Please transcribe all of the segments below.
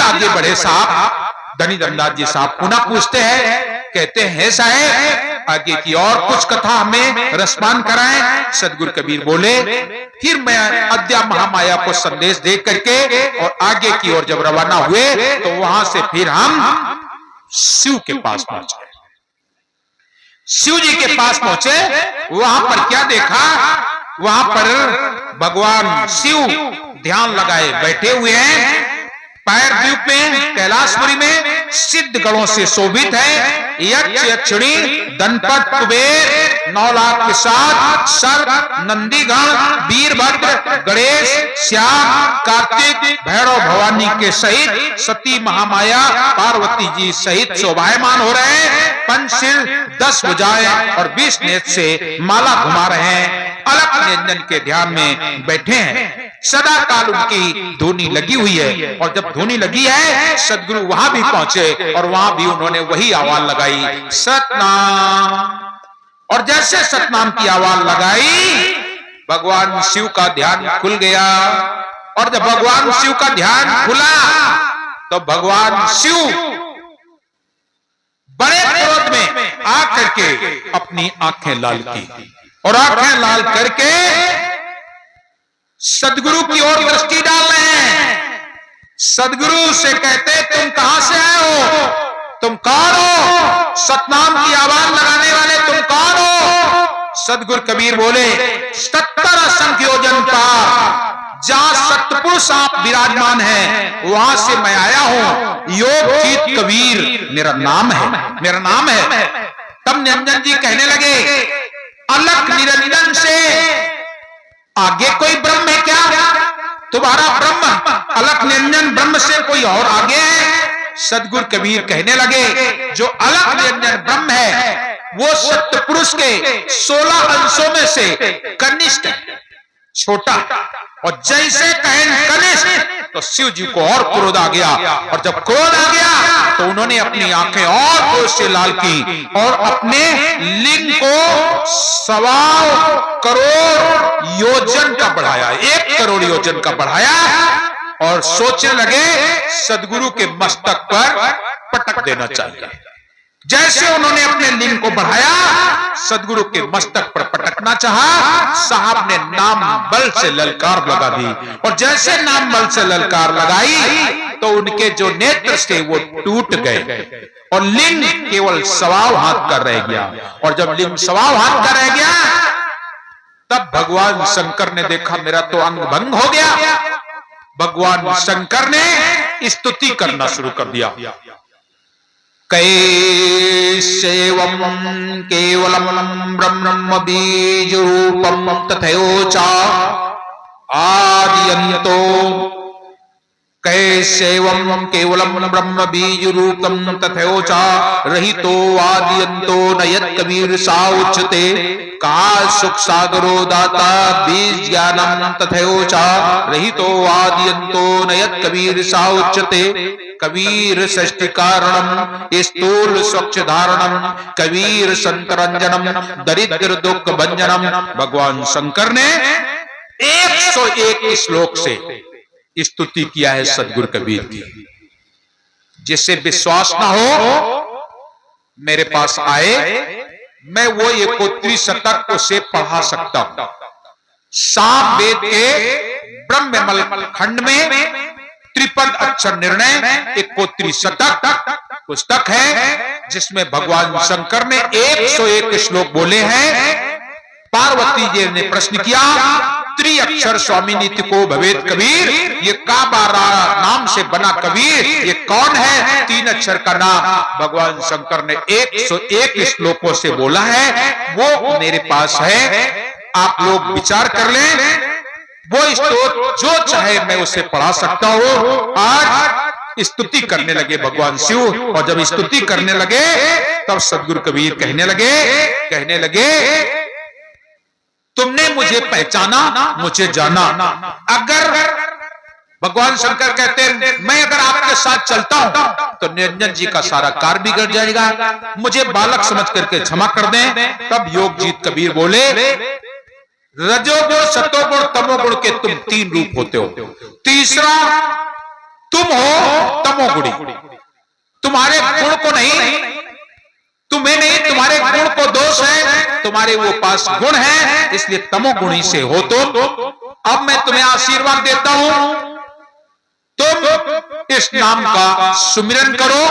आगे बढ़े साहब, धनी धनदास जी साहब पुनः पूछते हैं, कहते हैं साहब आगे की और कुछ कथा हमें रसपान कराएं। सदगुरु कबीर बोले, फिर मैं अद्या महामाया को संदेश दे करके और आगे की ओर जब रवाना हुए तो वहां से फिर हम शिव के पास पहुंचे। शिव जी के पास पहुंचे, वहां पर क्या देखा, वहां पर भगवान शिव ध्यान लगाए बैठे हुए हैं, पैर द्वीप में कैलाशपुरी में सिद्ध गणों से शोभित है। यक्ष यक्षिणी दंपत कुबेर 9 लाख के साथ सर्प नंदीगण वीरभद्र गणेश श्याम कार्तिक भैरव भवानी के सहित सती महामाया पार्वती जी सहित शोभायमान हो रहे हैं। पंचशील 10 भुजाएं और 20 नेत्र से माला घुमा रहे हैं, अलग निरंजन के ध्यान में बैठे हैं। सदा काल उनकी धुनी लगी हुई है और जब धुनी लगी है सदगुरु वहां भी पहुंचे और वहां भी उन्होंने वही आवाज लगाई, सतनाम। और जैसे सतनाम की आवाज लगाई भगवान शिव का ध्यान खुल गया। और जब भगवान शिव का ध्यान खुला तो भगवान शिव बड़े क्रोध में आकर के अपनी आंखें लाल की और आंखें लाल करके सदगुरु की ओर दृष्टि डाल रहे हैं। सदगुरु से कहते, तुम कहां से आए हो, तुम कौन हो, सतनाम की आवाज लगाने वाले तुम कौन हो। सदगुरु कबीर बोले, 70 असंख्य योजन पार जहां सतपुरुष आप विराजमान हैं वहां से मैं आया हूं। योग चीत कबीर मेरा नाम है, मेरा नाम है। तब निरंजन जी कहने लगे, अलख निरंजन से आगे कोई ब्रह्म है क्या, तुम्हारा ब्रह्म अलख निरंजन ब्रह्म से कोई और आगे है। सदगुरु कबीर कहने लगे, जो अलख निरंजन ब्रह्म है वो सतपुरुष के 16 अंशों में से कनिष्ठ है, छोटा। और जैसे कहें कनिष्ठ तो शिव जी को और क्रोध आ गया और जब क्रोध आ गया तो उन्होंने अपनी आंखें और क्रोध से लाल की और अपने लिंग को 1.25 करोड़ योजन का बढ़ाया, 1 करोड़ योजन का बढ़ाया और सोचने लगे सदगुरु के मस्तक पर पटक देना चाहिए। जैसे उन्होंने अपने लिंग को बढ़ाया सदगुरु के मस्तक पर पटकना चाहा, साहब ने नाम बल से ललकार लगा दी और जैसे नाम बल से ललकार लगाई तो उनके जो नेत्र थे वो टूट गए और लिंग केवल 1.25 हाथ का रह गया। और जब लिंग 1.25 हाथ का रह गया तब भगवान शंकर ने देखा मेरा तो अंग भंग हो गया। भगवान शंकर ने स्तुति करना शुरू कर दिया, कैसेवं केवलम ब्रह्म बीज रूपम तथैवोचा आदियन्तो, कैसेवं केवलम ब्रह्म बीज रूपम तथैवोचा रहितो आदियन्तो न यत् कबीर सा उच्यते। का सुख सागरो दाता बीज ज्ञानम तथैवोचा रहितो आदियन्तो न यत् कबीर सा उच्यते। कबीर षष्टि कारणम स्थूल स्वच्छ धारणम कबीर संतरंजनम दरिद्र दुख भंजनम। भगवान शंकर ने 101 श्लोक से स्तुति किया है सदगुरु कबीर की। जिससे विश्वास ना हो मेरे पास आए, मैं वो 71 शतक उसे पढ़ा सकता हूं। साम वेद के ब्रह्ममल खंड में 53 अक्षर निर्णय 71 शतक पुस्तक है जिसमें भगवान शंकर ने 101 श्लोक बोले हैं। पार्वती जी ने प्रश्न किया, त्रिअक्षर स्वामी नीति को भवेद कबीर, ये काबारा नाम से बना कबीर ये कौन है? 3 अक्षर का नाम भगवान शंकर ने 101 श्लोकों से बोला है, वो मेरे पास है। आप लोग विचार कर लें, वो स्तोत्र जो चाहे मैं उसे पढ़ा सकता हूं। आज स्तुति करने लगे भगवान शिव, और जब स्तुति करने लगे तब सदगुरु कबीर कहने लगे तुमने मुझे पहचाना, मुझे जाना। अगर भगवान शंकर कहते हैं मैं अगर आपके साथ चलता हूं तो निरंजन जी का सारा कार्य बिगड़ जाएगा, मुझे बालक समझ करके क्षमा कर दें। तब योगजीत कबीर बोले, रजोगुण सतोगुण तमोगुण के तुम 3 रूप होते हो, तीसरा तुम हो तमो तमोगुणी। तुम्हारे गुण को नहीं, तुम्हें नहीं, तुम्हारे गुण को दोष है, तुम्हारे वो पास गुण है, इसलिए तमोगुणी से हो तुम। अब मैं तुम्हें आशीर्वाद देता हूं, तुम इस नाम का सुमिरन करो।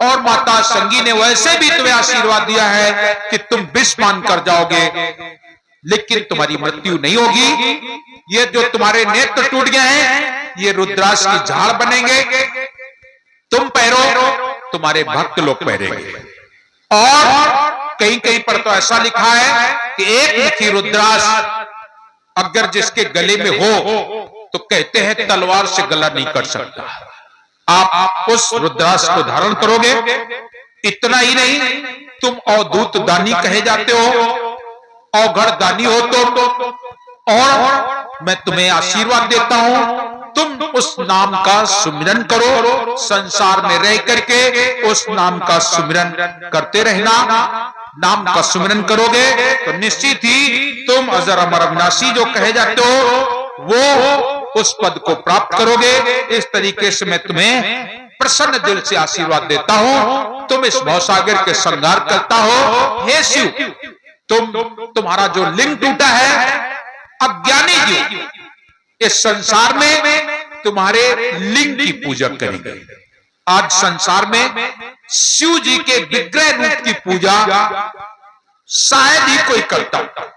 और माता संगी ने वैसे भी तुम्हें आशीर्वाद दिया है कि तुम विष पान कर जाओगे, लेकिन तुम्हारी मृत्यु नहीं होगी। ये जो तुम्हारे नेत्र टूट गए हैं, ये रुद्राक्ष की झाड़ बनेंगे, तुम पहरो, तुम्हारे भक्त लोग पहरेंगे। और कहीं कहीं पर तो ऐसा लिखा है कि एक मुखी रुद्राक्ष अगर जिसके गले में हो तो कहते हैं तलवार से गला नहीं कट सकता। आप उस रुद्राक्ष को धारण करोगे। इतना ही नहीं, तुम अवधूत दानी कहे जाते हो, अवघड़ दानी हो तुम। और मैं तुम्हें आशीर्वाद देता हूं, तुम उस नाम का सुमिरन करो। संसार में रह करके उस नाम का सुमिरन करते रहना। नाम का सुमिरन करोगे तो निश्चित ही तुम अजर अमर अविनाशी जो कहे जाते हो वो उस पद को प्राप्त करोगे। इस तरीके से मैं तुम्हें प्रसन्न दिल से आशीर्वाद देता हूं। तुम इस भवसागर के श्रृंगार करता हो। हे शिव, तुम्हारा जो लिंग टूटा है, अज्ञानी जीव इस संसार में तुम्हारे लिंग की पूजा करेंगे। आज संसार में शिव जी के विग्रह रूप की पूजा शायद ही कोई करता।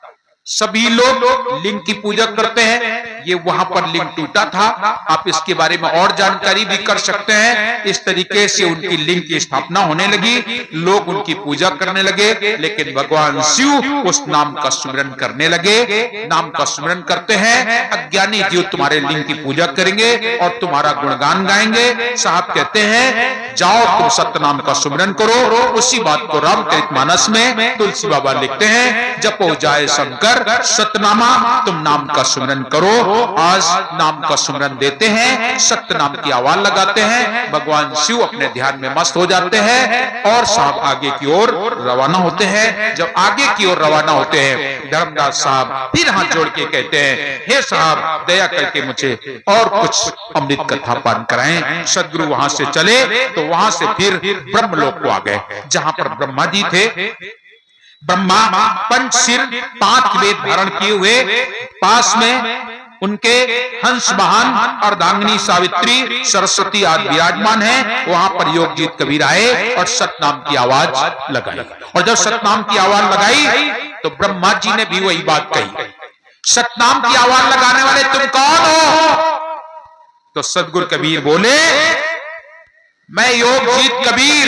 सभी लोग लिंग की पूजा करते हैं। ये वहां पर लिंग टूटा था। आप इसके बारे में और जानकारी भी कर सकते हैं। इस तरीके से उनकी लिंग की स्थापना होने लगी, लोग उनकी पूजा करने लगे। लेकिन भगवान शिव उस नाम का सुमिरन करने लगे। नाम का सुमिरन करते हैं, अज्ञानी जीव तुम्हारे लिंग की पूजा करेंगे और तुम्हारा गुणगान गाएंगे। साहब कहते हैं जाओ तुम सतनाम का सुमिरन करो। उसी बात को रामचरितमानस में तुलसी बाबा लिखते हैं, जपो जाए शंकर सतनामा, तुम नाम का सुमिरन करो। आज नाम का सुमिरन देते हैं, सत्य नाम की आवाज लगाते हैं, भगवान शिव अपने ध्यान में मस्त हो जाते हैं और साहब आगे की ओर रवाना होते हैं। जब आगे की ओर रवाना होते हैं, धर्मदास साहब फिर हाथ जोड़ के कहते हैं, हे साहब दया करके मुझे और कुछ अमृत कथा पान कराएं। सदगुरु वहां से चले तो वहां से फिर ब्रह्मलोक को आ गए, जहां पर ब्रह्मा जी थे। ब्रह्मा पंच सिर 5 वेद धारण किए हुए, पास में उनके हंस वाहन अर्धांगिनी सावित्री सरस्वती आदि विराजमान है। वहां पर योगजीत कबीर आए और सतनाम की आवाज लगाई। और जब सतनाम की आवाज लगाई तो ब्रह्मा जी ने भी वही बात कही, सतनाम की आवाज लगाने वाले तुम कौन हो? तो सदगुरु कबीर बोले, मैं योगजीत कबीर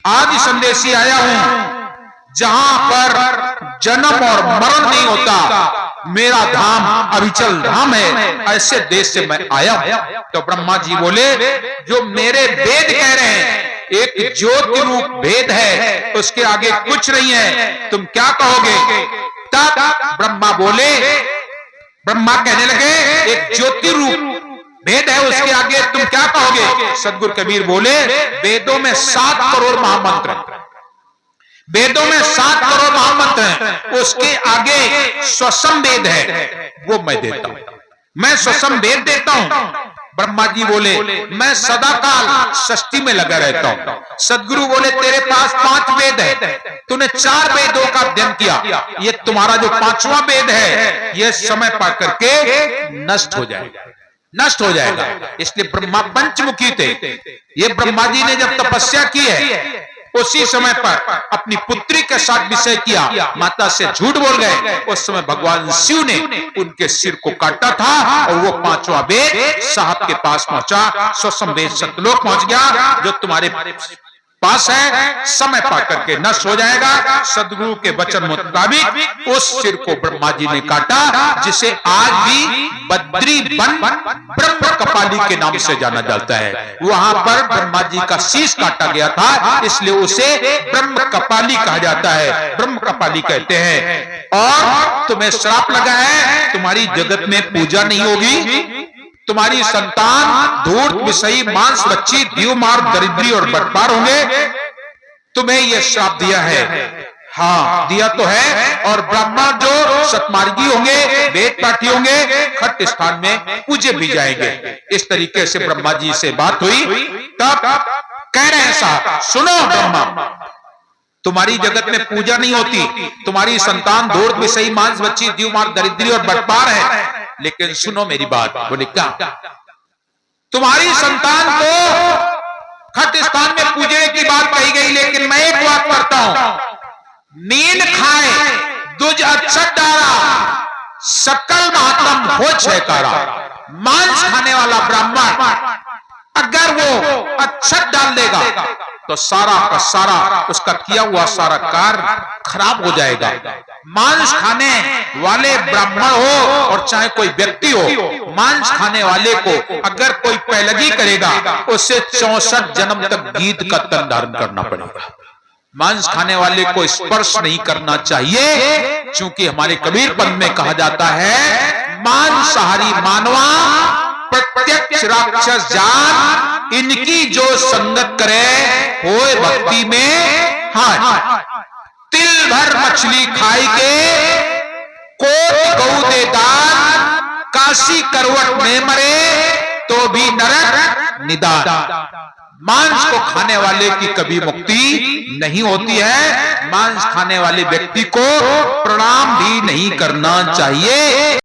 आदि संदेशी आया हूं, जहां पर जन्म और मरण नहीं होता। मेरा धाम अविचल धाम है, ऐसे देश से मैं आया हूं। तो ब्रह्मा जी बोले, जो मेरे वेद कह रहे हैं एक ज्योति रूप भेद है, उसके आगे कुछ नहीं है, तुम क्या कहोगे? तब ब्रह्मा बोले, ब्रह्मा कहने लगे एक ज्योति रूप भेद है, उसके आगे तुम क्या कहोगे? सदगुरु कबीर बोले, वेदों में 7 करोड़ महामंत्र हैं, वेदों में 7 करोड़ महामंत्र हैं, उसके आगे स्वसम वेद है, वो मैं देता हूं, मैं स्वसम वेद देता हूं। ब्रह्मा जी बोले, मैं सदा काल षष्ठी में लगा रहता हूं। सदगुरु बोले, तेरे पास 5 वेद है, तूने 4 वेदों का अध्ययन किया, ये तुम्हारा जो 5वां वेद है ये समय पा करके नष्ट हो जाएगा, नष्ट हो जाएगा। इसलिए ब्रह्मा पंचमुखी थे। ये ब्रह्मा जी ने जब तपस्या की है, उसी समय पर अपनी पुत्री के साथ विषय किया, माता से झूठ बोल गए, उस समय भगवान शिव ने उनके सिर को काटा था और वो 5वां वेद साहब के पास पहुंचा, स्वसम वेद सतलोक पहुंच गया, जो तुम्हारे पास है, समय पा करके नष्ट हो जाएगा। सदगुरु के वचन मुताबिक उस सिर को ब्रह्मा जी ने काटा, जिसे आज भी बद्री वन ब्रह्म कपाली के नाम से जाना जाता है। वहां पर ब्रह्मा जी का शीश काटा गया था, इसलिए उसे ब्रह्म कपाली कहा जाता है, ब्रह्म कपाली कहते हैं। और तुम्हें श्राप लगा है, तुम्हारी जगत में पूजा नहीं होगी, तुम्हारी संतान धूर्त विषयी मांस बच्ची दीवमार दरिद्री और बटपार होंगे, तुम्हें यह श्राप दिया है। हाँ, दिया तो है। और ब्राह्मण जो सतमार्गी होंगे, वेद पाठी होंगे, खट स्थान में पूजे भी जाएंगे। इस तरीके से ब्रह्मा जी से बात हुई। तब कह रहे हैं साहब, सुनो ब्रह्मा, तुम्हारी जगत में पूजा नहीं होती, तुम्हारी संतान धूर्त विषयी मांस बच्ची द्युमार दरिद्री और बटपार है, लेकिन सुनो मेरी बात। बोले क्या? तुम्हारी संतान को खट स्थान में पूजने की बात कही गई, लेकिन मैं एक बात करता हूं, नींद खाए दुज अक्षत डारा सकल महात्म हो छकारा। मांस खाने वाला ब्राह्मण अगर वो अक्षत डाल देगा तो सारा का सारा उसका किया हुआ सारा कार्य खराब हो जाएगा। मांस खाने वाले ब्राह्मण हो और चाहे कोई व्यक्ति हो, मांस खाने वाले को अगर कोई पैलगी करेगा उसे 64 जन्म तक गीत का तन धारण करना पड़ेगा। मांस खाने वाले को स्पर्श नहीं करना चाहिए, क्योंकि हमारे कबीर पंथ में कहा जाता है, मांसाहारी मानवा प्रत्यक्ष राक्षस जान, इनकी जो संगत करे होए भक्ति में हाथ। तिल भर मछली खाई के कोट गऊ दे दान, काशी करवट में मरे तो भी नरक निदान। मांस को खाने वाले की कभी मुक्ति नहीं होती है। मांस खाने वाले व्यक्ति को प्रणाम भी नहीं करना चाहिए।